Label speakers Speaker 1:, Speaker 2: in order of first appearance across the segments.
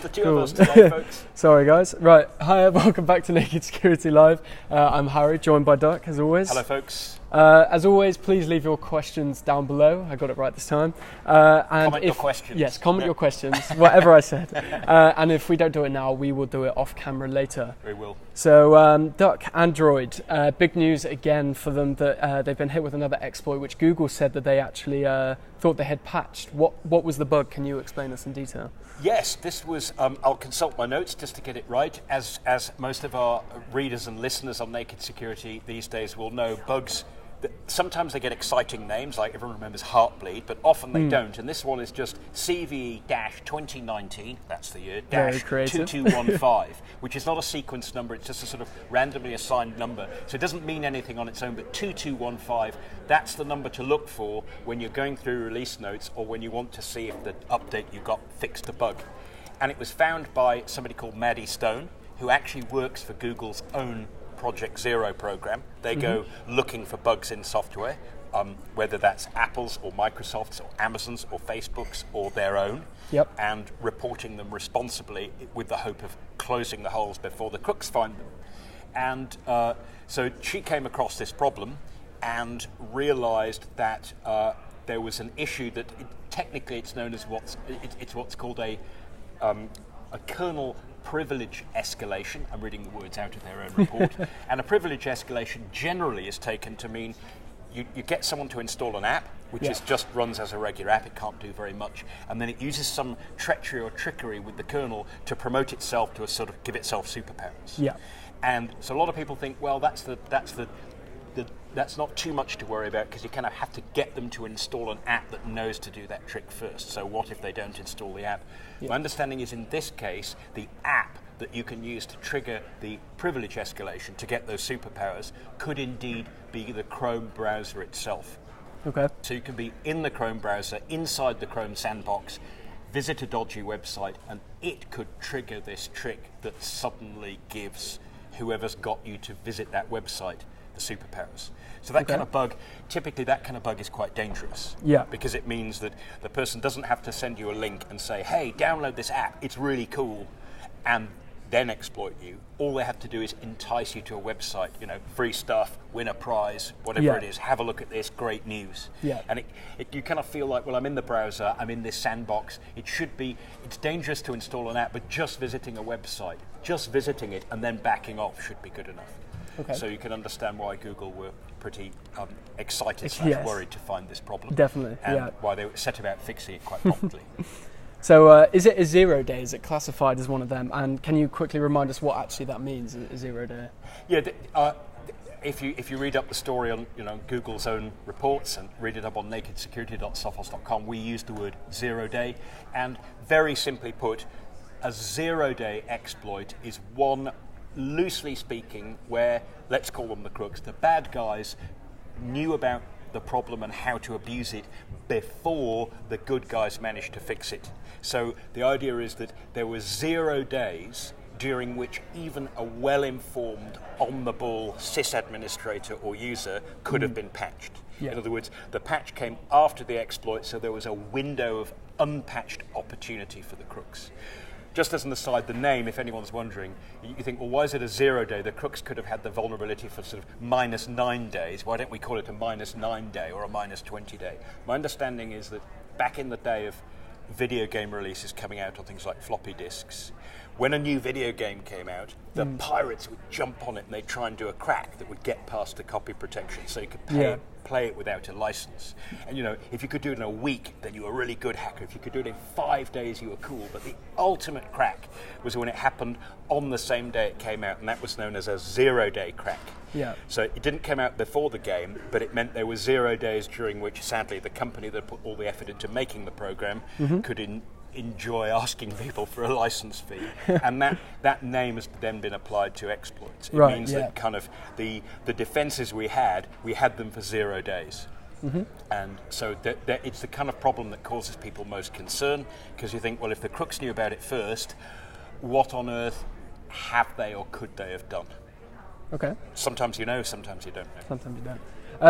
Speaker 1: The two of us today, folks.
Speaker 2: Sorry, guys. Right, hi, welcome back to Naked Security Live. I'm Harry, joined by Duck, as always.
Speaker 1: Hello, folks.
Speaker 2: As always, please leave your questions down below. I got it right this time.
Speaker 1: Comment your questions.
Speaker 2: Yes, comment your questions, whatever I said. And if we don't do it now, we will do it off camera later.
Speaker 1: We will.
Speaker 2: So, Duck, Android, big news again for them that they've been hit with another exploit, which Google said that they actually thought they had patched. What was the bug? Can you explain this in detail?
Speaker 1: Yes, this was, I'll consult my notes just to get it right. As most of our readers and listeners on Naked Security these days will know, bugs, sometimes they get exciting names, like everyone remembers Heartbleed, but often they don't. And this one is just CVE-2019, that's the year, -2215, which is not a sequence number, it's just a sort of randomly assigned number. So it doesn't mean anything on its own, but 2215, that's the number to look for when you're going through release notes or when you want to see if the update you got fixed a bug. And it was found by somebody called Maddie Stone, who actually works for Google's own Project Zero program. They go looking for bugs in software, whether that's Apple's or Microsoft's or Amazon's or Facebook's or their own, and reporting them responsibly with the hope of closing the holes before the crooks find them. And so she came across this problem and realized that there was an issue that technically it's known as what's called a kernel privilege escalation. I'm reading the words out of their own report. And a privilege escalation generally is taken to mean you get someone to install an app, which just runs as a regular app, it can't do very much, and then it uses some treachery or trickery with the kernel to promote itself to a sort of give itself superpowers. Yeah. And so a lot of people think, well, that's not too much to worry about because you kind of have to get them to install an app that knows to do that trick first. So what if they don't install the app? My understanding is in this case, the app that you can use to trigger the privilege escalation to get those superpowers could indeed be the Chrome browser itself. Okay. So you can be in the Chrome browser, inside the Chrome sandbox, visit a dodgy website, and it could trigger this trick that suddenly gives whoever's got you to visit that website the superpowers. So that kind of bug, typically that kind of bug is quite dangerous. Yeah. Because it means that the person doesn't have to send you a link and say, hey, download this app, it's really cool, and then exploit you. All they have to do is entice you to a website, free stuff, win a prize, whatever it is, have a look at this, great news. Yeah. And you kind of feel like, well, I'm in the browser, I'm in this sandbox. It's dangerous to install an app, but just visiting a website, just visiting it and then backing off should be good enough. Okay. So you can understand why Google were pretty excited / worried to find this problem. Definitely, and why they set about fixing it quite promptly.
Speaker 2: So is it a 0 day? Is it classified as one of them? And can you quickly remind us what actually that means, a 0 day?
Speaker 1: Yeah, if you read up the story on Google's own reports and read it up on nakedsecurity.sophos.com, we use the word 0 day. And very simply put, a 0 day exploit is one, loosely speaking, where, let's call them the crooks, the bad guys knew about the problem and how to abuse it before the good guys managed to fix it. So the idea is that there were 0 days during which even a well-informed, on-the-ball sysadministrator or user could have been patched. Yeah. In other words, the patch came after the exploit, so there was a window of unpatched opportunity for the crooks. Just as an aside, the name, if anyone's wondering, you think, well, why is it a 0 day? The crooks could have had the vulnerability for sort of -9 days. Why don't we call it a -9 day or a -20 day? My understanding is that back in the day of video game releases coming out on things like floppy disks, when a new video game came out, the pirates would jump on it and they'd try and do a crack that would get past the copy protection so you could play it without a license. And if you could do it in a week, then you were a really good hacker. If you could do it in 5 days, you were cool. But the ultimate crack was when it happened on the same day it came out, and that was known as a 0 day crack. Yeah. So it didn't come out before the game, but it meant there were 0 days during which, sadly, the company that put all the effort into making the program could enjoy asking people for a license fee. And that name has then been applied to exploits. It means that kind of the defenses we had them for 0 days. And so it's the kind of problem that causes people most concern, because you think, well, if the crooks knew about it first, what on earth have they or could they have done?
Speaker 2: Okay.
Speaker 1: Sometimes you know, sometimes you don't know.
Speaker 2: Sometimes you don't.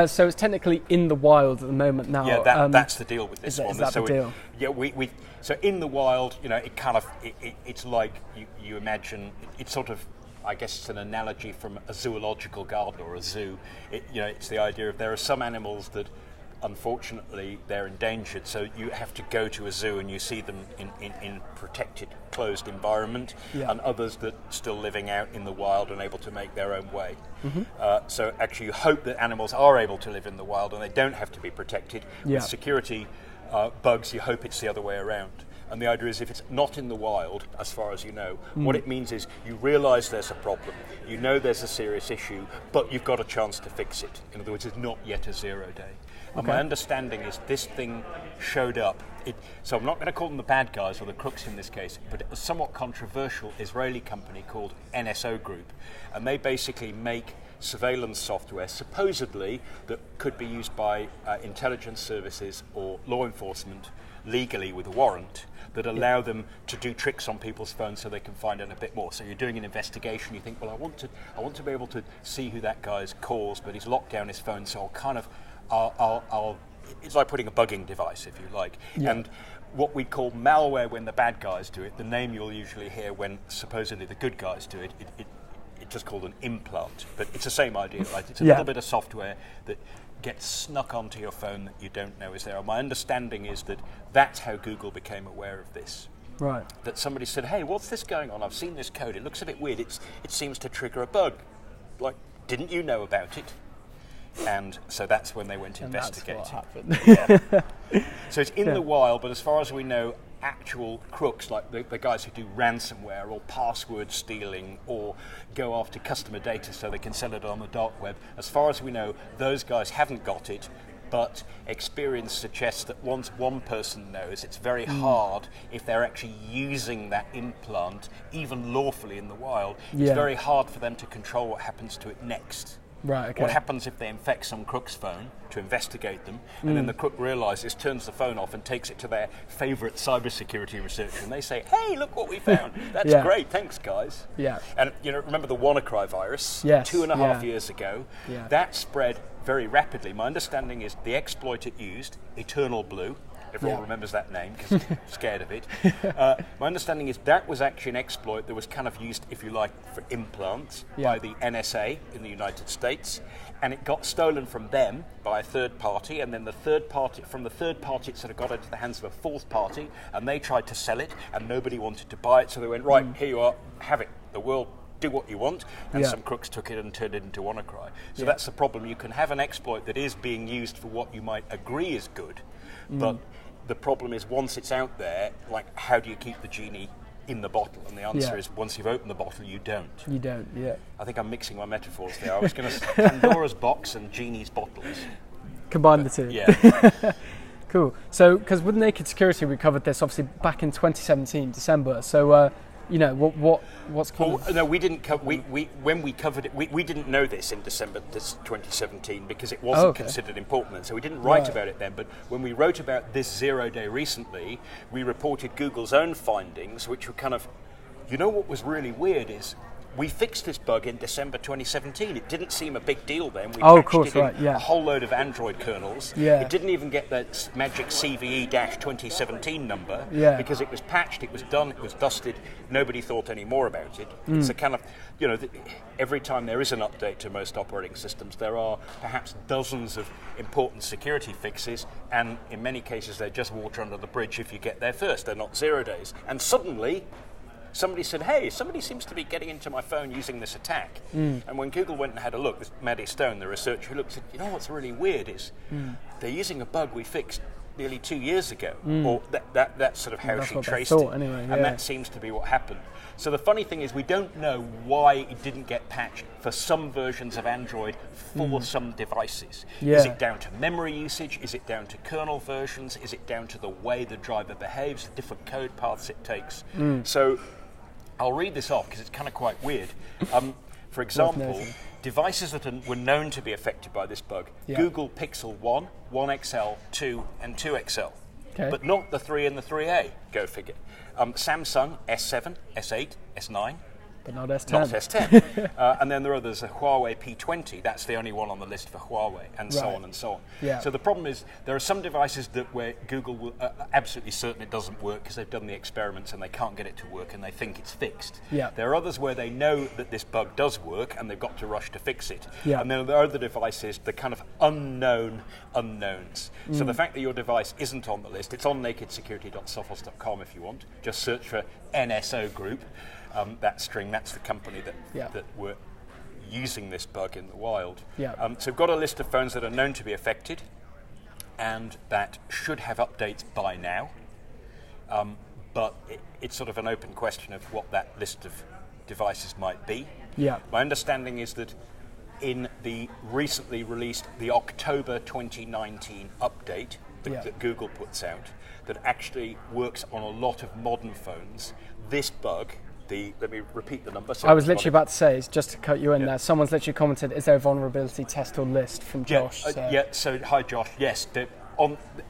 Speaker 2: So it's technically in the wild at the moment now.
Speaker 1: Yeah, that's the deal with this one.
Speaker 2: Is that
Speaker 1: so
Speaker 2: the deal?
Speaker 1: So in the wild, it kind of it's like you imagine. It's sort of, I guess it's an analogy from a zoological garden or a zoo. It's the idea of there are some animals that, unfortunately, they're endangered, so you have to go to a zoo and you see them in protected, closed environment, and others that are still living out in the wild and able to make their own way. So actually you hope that animals are able to live in the wild and they don't have to be protected. With security bugs, you hope it's the other way around. And the idea is if it's not in the wild, as far as you know, what it means is you realise there's a problem, you know there's a serious issue, but you've got a chance to fix it. In other words, it's not yet a zero day. And my understanding is this thing showed up. So I'm not going to call them the bad guys or the crooks in this case, but a somewhat controversial Israeli company called NSO Group. And they basically make surveillance software, supposedly, that could be used by intelligence services or law enforcement legally with a warrant, that allow them to do tricks on people's phones so they can find out a bit more. So you're doing an investigation, you think, well, I want to be able to see who that guy's calls, but he's locked down his phone, so I'll it's like putting a bugging device, if you like. And what we call malware when the bad guys do it, the name you'll usually hear when supposedly the good guys do it, it's just called an implant. But it's the same idea, right? It's a little bit of software that gets snuck onto your phone that you don't know is there. And my understanding is that that's how Google became aware of this.
Speaker 2: Right.
Speaker 1: That somebody said, hey, what's this going on? I've seen this code. It looks a bit weird. It seems to trigger a bug. Like, didn't you know about it? And so that's when they went to investigate it.
Speaker 2: Happened.
Speaker 1: So it's in the wild, but as far as we know, actual crooks like the guys who do ransomware or password stealing or go after customer data so they can sell it on the dark web, as far as we know, those guys haven't got it. But experience suggests that once one person knows, it's very hard if they're actually using that implant, even lawfully in the wild, it's very hard for them to control what happens to it next.
Speaker 2: Right, okay.
Speaker 1: What happens if they infect some crook's phone to investigate them, and then the crook realizes, turns the phone off and takes it to their favorite cybersecurity researcher, and they say, hey, look what we found. That's great, thanks guys.
Speaker 2: Yeah.
Speaker 1: And remember the WannaCry virus?
Speaker 2: Yes.
Speaker 1: 2.5 years ago?
Speaker 2: Yeah.
Speaker 1: That spread very rapidly. My understanding is the exploit it used, Eternal Blue, everyone remembers that name because I'm scared of it. My understanding is that was actually an exploit that was kind of used, if you like, for implants by the NSA in the United States, and it got stolen from them by a third party, and then the third party it sort of got into the hands of a fourth party, and they tried to sell it, and nobody wanted to buy it, so they went, right, here you are, have it, the world, do what you want, and some crooks took it and turned it into WannaCry. So that's the problem. You can have an exploit that is being used for what you might agree is good, but the problem is once it's out there, like, how do you keep the genie in the bottle? And the answer is once you've opened the bottle, you don't.
Speaker 2: You don't,
Speaker 1: I think I'm mixing my metaphors there. I was going to Pandora's box and genie's bottles.
Speaker 2: Combine the two.
Speaker 1: Yeah.
Speaker 2: Cool. So, because with Naked Security, we covered this obviously back in 2017, December. So, what's called?
Speaker 1: No, we didn't. When we covered it, we didn't know this in December 2017 because it wasn't considered important then. So we didn't write about it then. But when we wrote about this zero day recently, we reported Google's own findings, which were kind of, what was really weird is we fixed this bug in December 2017. It didn't seem a big deal then. We patched it in a whole load of Android kernels. It didn't even get that magic CVE-2017 number because it was patched, it was done, it was dusted. Nobody thought any more about it. It's a kind of, every time there is an update to most operating systems, there are perhaps dozens of important security fixes, and in many cases they're just water under the bridge if you get there first. They're not 0 days. And suddenly, somebody said, hey, somebody seems to be getting into my phone using this attack. And when Google went and had a look, this Maddie Stone, the researcher who looked, said, what's really weird is they're using a bug we fixed nearly 2 years ago. Or that's sort of how she traced it.
Speaker 2: Anyway,
Speaker 1: and that seems to be what happened. So the funny thing is we don't know why it didn't get patched for some versions of Android for some devices. Is it down to memory usage? Is it down to kernel versions? Is it down to the way the driver behaves, the different code paths it takes? So I'll read this off because it's kind of quite weird. For example, devices that were known to be affected by this bug, Google Pixel 1, 1XL, 2 and 2XL. But not the 3 and the 3A, go figure. Samsung S7, S8, S9,
Speaker 2: But not S10.
Speaker 1: Not S10. And then there are others, a Huawei P20, that's the only one on the list for Huawei, and so on and so on.
Speaker 2: Yeah.
Speaker 1: So the problem is, there are some devices where Google will absolutely certain it doesn't work because they've done the experiments and they can't get it to work and they think it's fixed.
Speaker 2: Yeah.
Speaker 1: There are others where they know that this bug does work and they've got to rush to fix it.
Speaker 2: Yeah.
Speaker 1: And then there are other devices, the kind of unknown unknowns. So the fact that your device isn't on the list, it's on nakedsecurity.sophos.com if you want. Just search for NSO Group. That string, that's the company that were using this bug in the wild.
Speaker 2: Yeah.
Speaker 1: So we've got a list of phones that are known to be affected and that should have updates by now. But it's sort of an open question of what that list of devices might be.
Speaker 2: Yeah.
Speaker 1: My understanding is that in the recently released the October 2019 update that Google puts out, that actually works on a lot of modern phones, this bug, let me repeat the number. So
Speaker 2: I was literally about to say, just to cut you in there, someone's literally commented, is there a vulnerability test or list from Josh?
Speaker 1: So hi Josh, yes,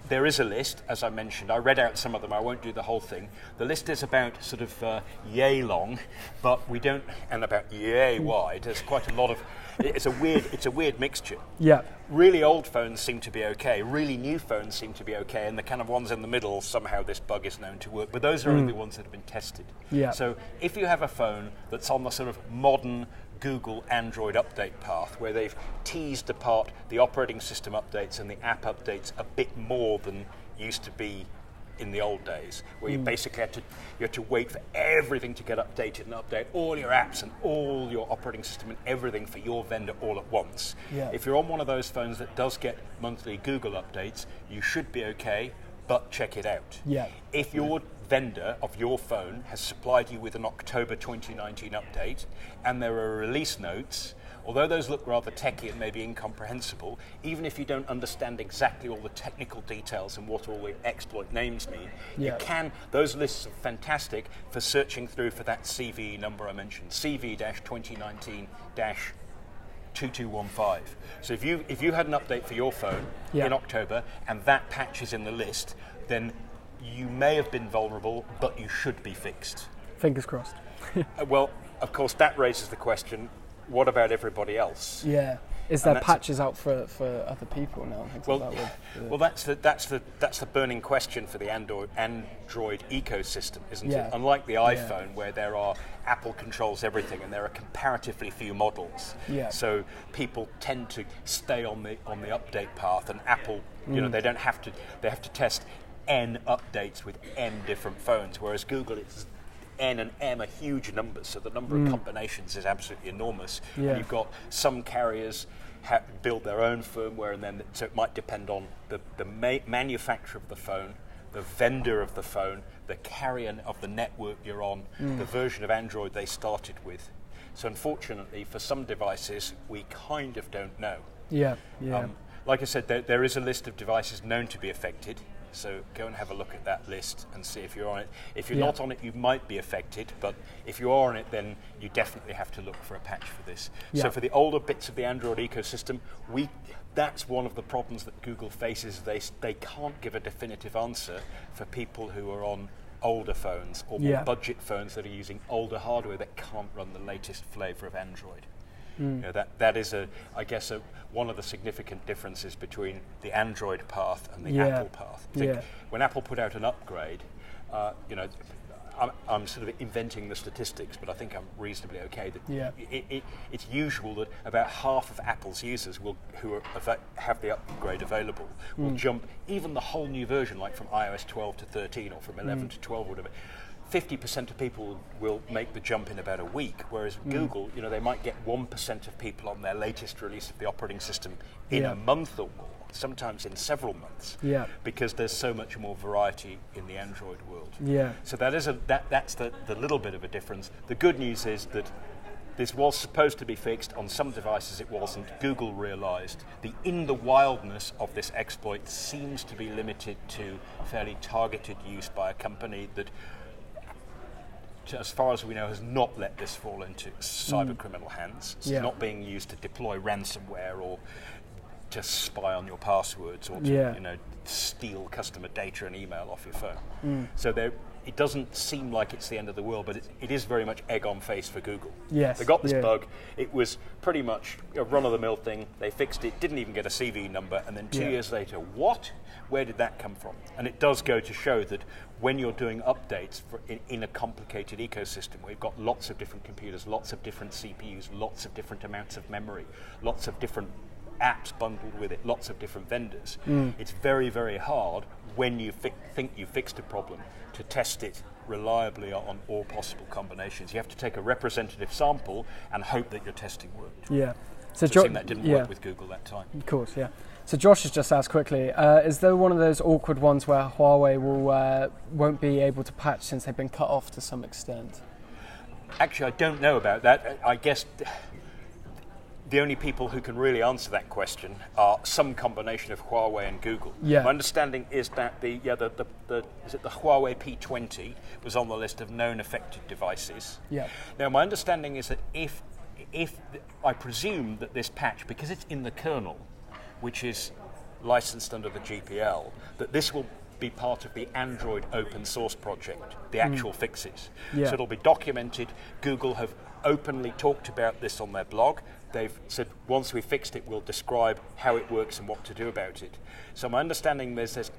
Speaker 1: there is a list, as I mentioned. I read out some of them, I won't do the whole thing. The list is about sort of yay long, but we don't, and about yay wide. There's quite a lot of, it's a weird mixture.
Speaker 2: Yeah.
Speaker 1: Really old phones seem to be okay, really new phones seem to be okay, and the kind of ones in the middle, somehow this bug is known to work, but those are only the ones that have been tested.
Speaker 2: Yeah.
Speaker 1: So if you have a phone that's on the sort of modern Google Android update path, where they've teased apart the operating system updates and the app updates a bit more than used to be in the old days, where you basically had to wait for everything to get updated and update all your apps and all your operating system and everything for your vendor all at once.
Speaker 2: Yeah.
Speaker 1: If you're on one of those phones that does get monthly Google updates, you should be okay, but check it out.
Speaker 2: Yeah.
Speaker 1: If your vendor of your phone has supplied you with an October 2019 update and there are release notes, although those look rather techy and maybe incomprehensible, even if you don't understand exactly all the technical details and what all the exploit names mean, those lists are fantastic for searching through for that CVE number I mentioned, CV-2019- 2215. So if you had an update for your phone in October and that patch is in the list, then you may have been vulnerable, but you should be fixed.
Speaker 2: Fingers crossed.
Speaker 1: Well, of course, that raises the question, what about everybody else?
Speaker 2: Yeah. Is there patches out for other people now?
Speaker 1: Well, that's the burning question for the Android ecosystem, isn't it? Unlike the iPhone, where there are Apple controls everything and there are comparatively few models, so people tend to stay on the update path. And Apple, they have to test N updates with N different phones, whereas Google, it's N and M are huge numbers, so the number of combinations is absolutely enormous. And you've got some carriers build their own firmware, and then so it might depend on the manufacturer of the phone, the vendor of the phone, the carrier of the network you're on, the version of Android they started with. So unfortunately, for some devices, we kind of don't know. Like I said, there is a list of devices known to be affected. So go and have a look at that list and see if you're on it. If you're not on it, you might be affected, but if you are on it, then you definitely have to look for a patch for this. So for the older bits of the Android ecosystem, that's one of the problems that Google faces. They can't give a definitive answer for people who are on older phones or more budget phones that are using older hardware that can't run the latest flavor of Android. That is, I guess, one of the significant differences between the Android path and the Apple path. I think when Apple put out an upgrade, I'm sort of inventing the statistics, but I think I'm reasonably okay. That it's usual that about half of Apple's users who have the upgrade available will jump even the whole new version, like from iOS 12 to 13 or from 11 to 12 or whatever. 50% of people will make the jump in about a week, whereas Google, they might get 1% of people on their latest release of the operating system in a month or more, sometimes in several months, because there's so much more variety in the Android world. So that's the little bit of a difference. The good news is that this was supposed to be fixed. On some devices it wasn't. Google realized the wildness of this exploit seems to be limited to fairly targeted use by a company that, as far as we know, has not let this fall into cyber criminal hands. It's not being used to deploy ransomware or to spy on your passwords or to steal customer data and email off your phone. So it doesn't seem like it's the end of the world, but it is very much egg on face for Google.
Speaker 2: Yes.
Speaker 1: They got this bug. It was pretty much a run-of-the-mill thing. They fixed it, didn't even get a CV number, and then 2 years later, what? Where did that come from? And it does go to show that when you're doing updates in a complicated ecosystem where you've got lots of different computers, lots of different CPUs, lots of different amounts of memory, lots of different apps bundled with it, lots of different vendors, it's very, very hard when you think you fixed a problem to test it reliably on all possible combinations. You have to take a representative sample and hope that your testing worked.
Speaker 2: Yeah.
Speaker 1: So it seemed that didn't work with Google that time.
Speaker 2: Of course, yeah. So Josh has just asked quickly, is there one of those awkward ones where Huawei won't be able to patch since they've been cut off to some extent?
Speaker 1: Actually, I don't know about that. I guess the only people who can really answer that question are some combination of Huawei and Google.
Speaker 2: Yeah.
Speaker 1: My understanding is that the Huawei P20 was on the list of known affected devices.
Speaker 2: Yeah.
Speaker 1: Now, my understanding is that if I presume that this patch, because it's in the kernel, which is licensed under the GPL, that this will be part of the Android open source project, the actual fixes.
Speaker 2: Yeah.
Speaker 1: So it'll be documented. Google have openly talked about this on their blog. They've said once we fixed it, we'll describe how it works and what to do about it. So my understanding is there's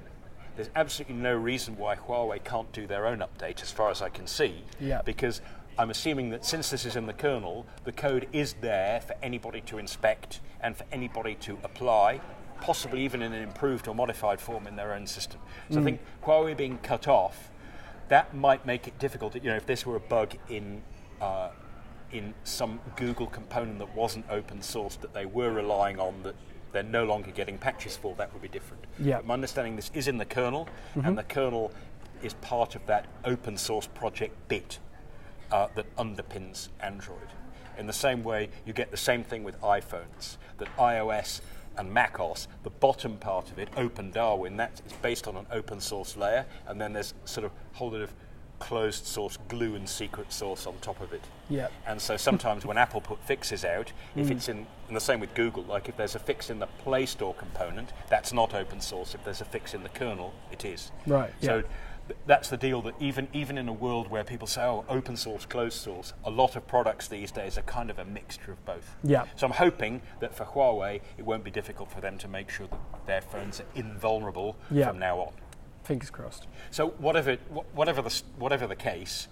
Speaker 1: absolutely no reason why Huawei can't do their own update, as far as I can see, because I'm assuming that since this is in the kernel, the code is there for anybody to inspect and for anybody to apply, possibly even in an improved or modified form in their own system. So I think Huawei being cut off, that might make it difficult. If this were a bug in some Google component that wasn't open source that they were relying on, that they're no longer getting patches for, that would be different.
Speaker 2: Yeah.
Speaker 1: But my understanding, this is in the kernel, and the kernel is part of that open source project bit that underpins Android. In the same way, you get the same thing with iPhones, that iOS and macOS, the bottom part of it, Open Darwin, that is based on an open source layer, and then there's sort of a whole lot of closed source glue and secret source on top of it.
Speaker 2: Yeah.
Speaker 1: And so sometimes when Apple put fixes out, if it's in the same with Google, like if there's a fix in the Play Store component, that's not open source. If there's a fix in the kernel, it is.
Speaker 2: Right.
Speaker 1: So that's the deal, that even in a world where people say, oh, open source, closed source, a lot of products these days are kind of a mixture of both.
Speaker 2: Yeah.
Speaker 1: So I'm hoping that for Huawei, it won't be difficult for them to make sure that their phones are invulnerable from now on.
Speaker 2: Fingers crossed.
Speaker 1: So whatever the case,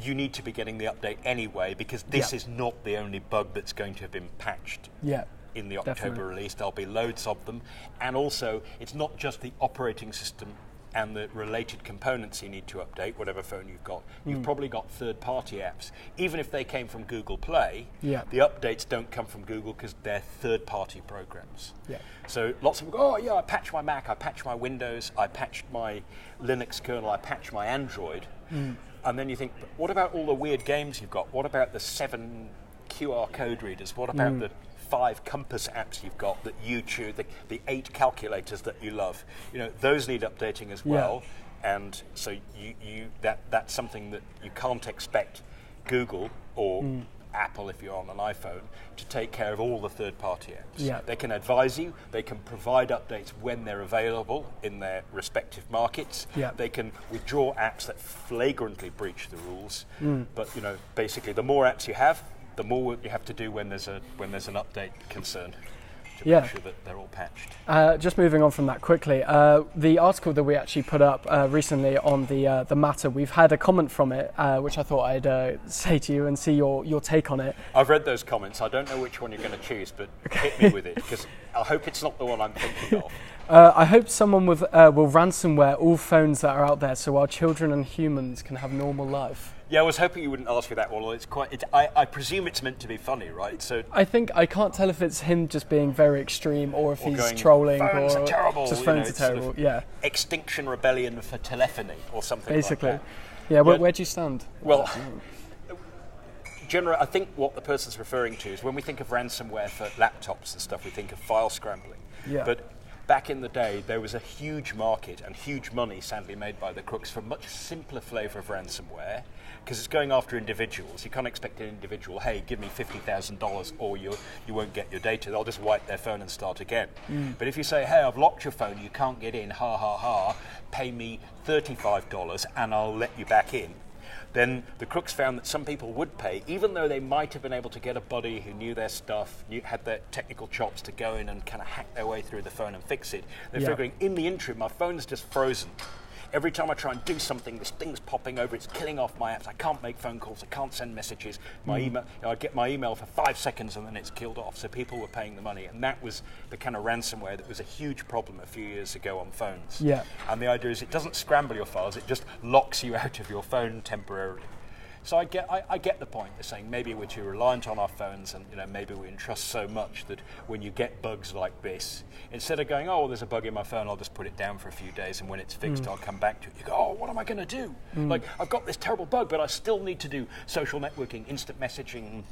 Speaker 1: you need to be getting the update anyway, because this is not the only bug that's going to have been patched.
Speaker 2: Yeah.
Speaker 1: In the October release, there'll be loads of them, and also it's not just the operating system and the related components you need to update, whatever phone you've got. You've probably got third-party apps. Even if they came from Google Play, the updates don't come from Google because they're third-party programs.
Speaker 2: Yeah.
Speaker 1: So lots of people go, oh yeah, I patched my Mac, I patched my Windows, I patched my Linux kernel, I patched my Android. And then you think, but what about all the weird games you've got? What about the 7 QR code readers? What about the 5 compass apps you've got that you choose, the 8 calculators that you love? Those need updating as well. And so that's something that you can't expect Google or Apple, if you're on an iPhone, to take care of all the third-party apps.
Speaker 2: Yeah.
Speaker 1: They can advise you, they can provide updates when they're available in their respective markets.
Speaker 2: Yeah.
Speaker 1: They can withdraw apps that flagrantly breach the rules. But basically, the more apps you have, the more work you have to do when there's an update concern to make sure that they're all patched.
Speaker 2: Just moving on from that quickly, the article that we actually put up recently on the matter, we've had a comment from it, which I thought I'd say to you and see your take on it.
Speaker 1: I've read those comments. I don't know which one you're going to choose, but hit me with it, because I hope it's not the one I'm thinking of.
Speaker 2: I hope someone will ransomware all phones that are out there so our children and humans can have normal life.
Speaker 1: Yeah, I was hoping you wouldn't ask me that one. I presume it's meant to be funny, right? So
Speaker 2: I can't tell if it's him just being very extreme or if he's
Speaker 1: going,
Speaker 2: trolling
Speaker 1: phones
Speaker 2: or
Speaker 1: are terrible,
Speaker 2: just phones are terrible.
Speaker 1: Sort of Extinction Rebellion for telephony or something
Speaker 2: basically.
Speaker 1: like that.
Speaker 2: Yeah, where do you stand?
Speaker 1: Well, generally, I think what the person's referring to is when we think of ransomware for laptops and stuff, we think of file scrambling.
Speaker 2: Yeah.
Speaker 1: But back in the day, there was a huge market and huge money, sadly, made by the crooks for a much simpler flavour of ransomware, because it's going after individuals. You can't expect an individual, hey, give me $50,000 or you won't get your data. They'll just wipe their phone and start again. But if you say, hey, I've locked your phone, you can't get in, ha, ha, ha, pay me $35 and I'll let you back in, then the crooks found that some people would pay, even though they might have been able to get a buddy who knew their stuff, had their technical chops to go in and kind of hack their way through the phone and fix it. They're figuring, in the interim, my phone's just frozen. Every time I try and do something, this thing's popping over, it's killing off my apps, I can't make phone calls, I can't send messages, my email, I get my email for 5 seconds and then it's killed off, so people were paying the money, and that was the kind of ransomware that was a huge problem a few years ago on phones. And the idea is it doesn't scramble your files, it just locks you out of your phone temporarily. So I get the point. They're saying maybe we're too reliant on our phones, and maybe we entrust so much that when you get bugs like this, instead of going, oh, well, there's a bug in my phone, I'll just put it down for a few days, and when it's fixed, I'll come back to it. You go, oh, what am I going to do? Like, I've got this terrible bug, but I still need to do social networking, instant messaging,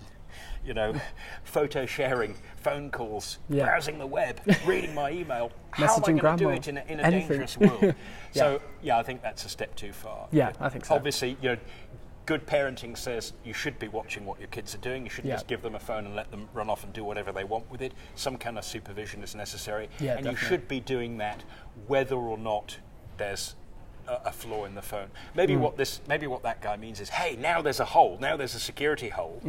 Speaker 1: photo sharing, phone calls, browsing the web, reading my email. How am I going to do it in a dangerous world? So, I think that's a step too far.
Speaker 2: Yeah, I think so.
Speaker 1: Obviously, good parenting says you should be watching what your kids are doing. You shouldn't just give them a phone and let them run off and do whatever they want with it. Some kind of supervision is necessary. And definitely. You should be doing that whether or not there's a flaw in the phone. Maybe what that guy means is, hey, now there's a hole, now there's a security hole.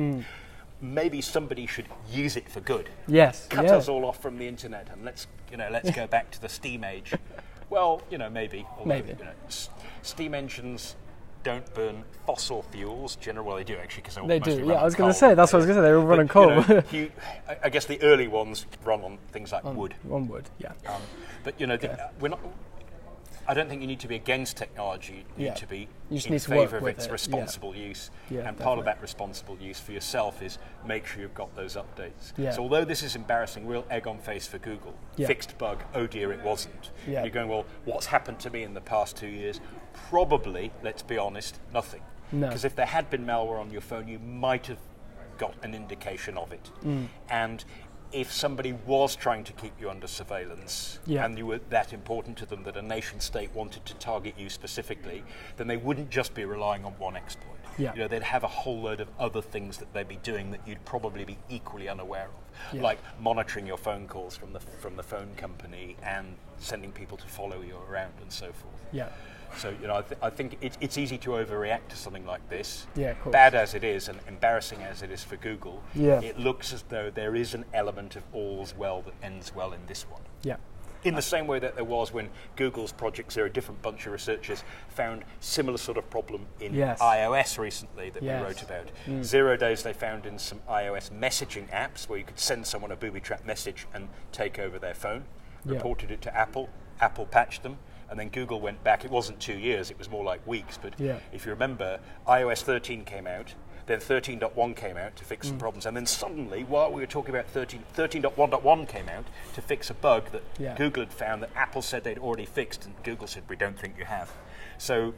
Speaker 1: Maybe somebody should use it for good.
Speaker 2: Yes.
Speaker 1: Cut us all off from the internet and let's go back to the steam age. Well, maybe. Although, steam engines don't burn fossil fuels. Generally, they do actually, because
Speaker 2: they do. Yeah, I was going to say that's what I was going to say. They were running coal.
Speaker 1: I guess the early ones run on things like wood.
Speaker 2: On wood, yeah.
Speaker 1: But we're not. I don't think you need to be against technology. You need to be in favour of its responsible use. And part of that responsible use for yourself is make sure you've got those updates. So although this is embarrassing, real egg on face for Google, fixed bug, oh dear, it wasn't. You're going, well, what's happened to me in the past 2 years? Probably, let's be honest, nothing. Because if there had been malware on your phone, you might have got an indication of it. And if somebody was trying to keep you under surveillance and you were that important to them that a nation state wanted to target you specifically, then they wouldn't just be relying on one exploit. They'd have a whole load of other things that they'd be doing that you'd probably be equally unaware of, like monitoring your phone calls from the phone company and sending people to follow you around and so forth. So, I think it's easy to overreact to something like this. Bad as it is and embarrassing as it is for Google, it looks as though there is an element of all's well that ends well in this one. In the same way that there was when Google's Project Zero, a different bunch of researchers found similar sort of problem in iOS recently that we wrote about. 0 days they found in some iOS messaging apps where you could send someone a booby-trapped message and take over their phone, reported it to Apple, Apple patched them, and then Google went back. It wasn't 2 years, it was more like weeks, but if you remember, iOS 13 came out, then 13.1 came out to fix some problems, and then suddenly, while we were talking about 13.1.1 came out to fix a bug that Google had found that Apple said they'd already fixed, and Google said, we don't think you have. So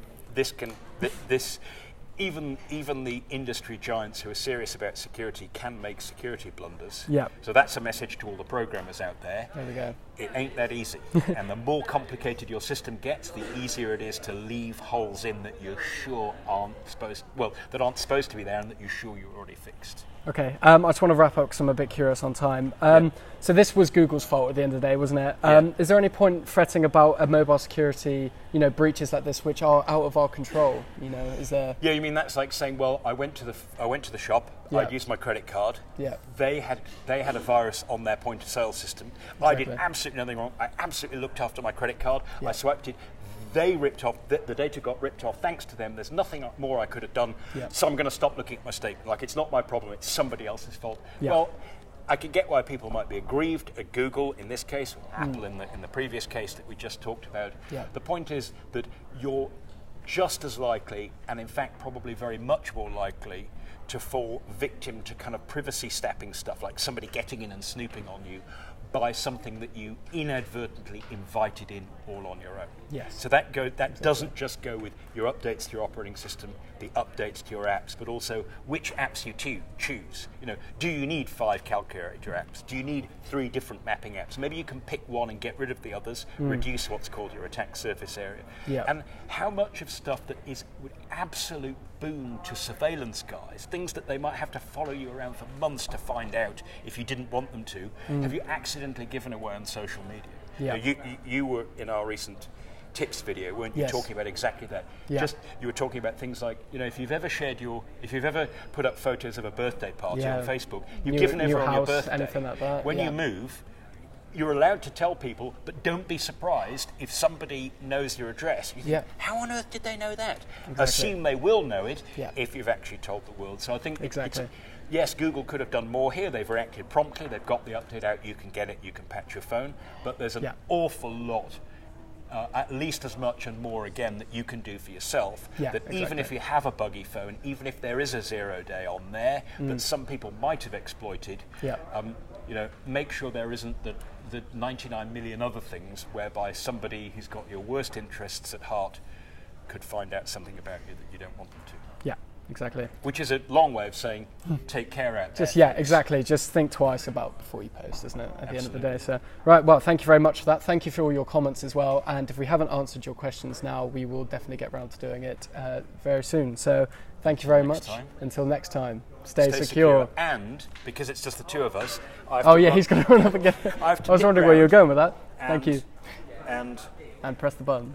Speaker 1: even the industry giants who are serious about security can make security blunders. So that's a message to all the programmers out there.
Speaker 2: There we go.
Speaker 1: It ain't that easy. And the more complicated your system gets, the easier it is to leave holes in that you're sure aren't supposed to be there and that you're sure you're already fixed.
Speaker 2: Okay, I just want to wrap up because I'm a bit curious on time. So this was Google's fault at the end of the day, wasn't it? Is there any point fretting about a mobile security, breaches like this which are out of our control? Is there? Yeah,
Speaker 1: you mean that's like saying, well, I went to the shop, I'd used my credit card. They had a virus on their point of sale system. Exactly. I did absolutely nothing wrong. I absolutely looked after my credit card. I swiped it. They ripped off, the data got ripped off thanks to them. There's nothing more I could have done. So I'm going to stop looking at my statement. Like, it's not my problem, it's somebody else's fault. Well, I can get why people might be aggrieved at Google in this case, or Apple in the previous case that we just talked about. The point is that you're just as likely, and in fact probably very much more likely, to fall victim to kind of privacy snapping stuff, like somebody getting in and snooping on you, by something that you inadvertently invited in all on your own.
Speaker 2: Yes.
Speaker 1: So that doesn't just go with your updates to your operating system, the updates to your apps, but also which apps you choose. Do you need 5 calculator apps? Do you need 3 different mapping apps? Maybe you can pick one and get rid of the others, reduce what's called your attack surface area.
Speaker 2: Yeah.
Speaker 1: And how much of stuff that is with absolute boon to surveillance guys, things that they might have to follow you around for months to find out if you didn't want them to, have you accidentally given away on social media?
Speaker 2: Yeah.
Speaker 1: You were in our recent tips video, weren't you,
Speaker 2: yes.
Speaker 1: talking about exactly that?
Speaker 2: Yeah.
Speaker 1: You were talking about things like, if you've ever put up photos of a birthday party on Facebook, you've given everyone your birthday.
Speaker 2: Anything like that.
Speaker 1: When you move, you're allowed to tell people, but don't be surprised if somebody knows your address. You think, how on earth did they know that? Exactly. Assume they will know it if you've actually told the world. So I think yes, Google could have done more here. They've reacted promptly. They've got the update out. You can get it. You can patch your phone. But there's an awful lot, at least as much and more again, that you can do for yourself. Even if you have a buggy phone, even if there is a 0 day on there that some people might have exploited, make sure there isn't the 99 million other things whereby somebody who's got your worst interests at heart could find out something about you that you don't want them to.
Speaker 2: Yeah, exactly.
Speaker 1: Which is a long way of saying, take care out there.
Speaker 2: Exactly. Just think twice about before you post, isn't it, at the end of the day. So, right, well, thank you very much for that. Thank you for all your comments as well. And if we haven't answered your questions now, we will definitely get round to doing it very soon. So, thank you very much. Until next time, stay secure.
Speaker 1: And, because it's just the two of us,
Speaker 2: he's going to run up again. I was wondering where you were going with that. Thank you.
Speaker 1: And
Speaker 2: press the button.